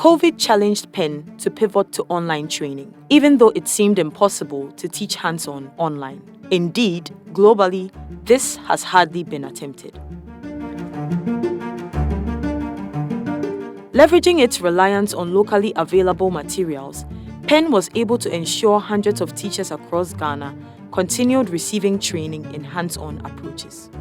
COVID challenged Penn to pivot to online training, even though it seemed impossible to teach hands-on online. Indeed, globally, this has hardly been attempted. Leveraging its reliance on locally available materials, Penn was able to ensure hundreds of teachers across Ghana continued receiving training in hands-on approaches.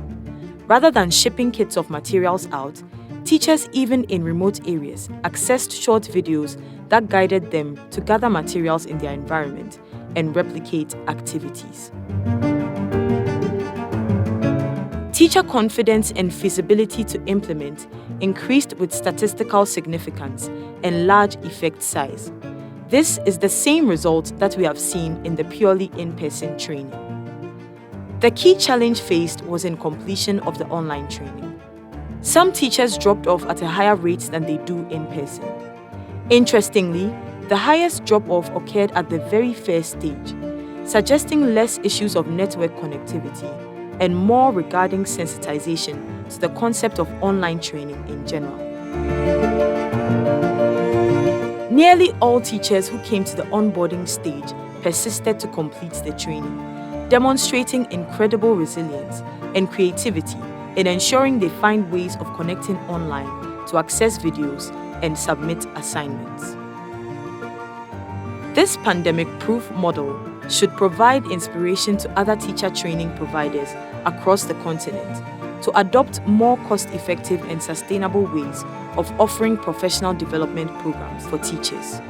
Rather than shipping kits of materials out, teachers even in remote areas accessed short videos that guided them to gather materials in their environment and replicate activities. Teacher confidence and feasibility to implement increased with statistical significance and large effect size. This is the same result that we have seen in the purely in-person training. The key challenge faced was in completion of the online training. Some teachers dropped off at a higher rate than they do in person. Interestingly, the highest drop-off occurred at the very first stage, suggesting less issues of network connectivity and more regarding sensitization to the concept of online training in general. Nearly all teachers who came to the onboarding stage persisted to complete the training, demonstrating incredible resilience and creativity in ensuring they find ways of connecting online to access videos and submit assignments. This pandemic-proof model should provide inspiration to other teacher training providers across the continent to adopt more cost-effective and sustainable ways of offering professional development programs for teachers.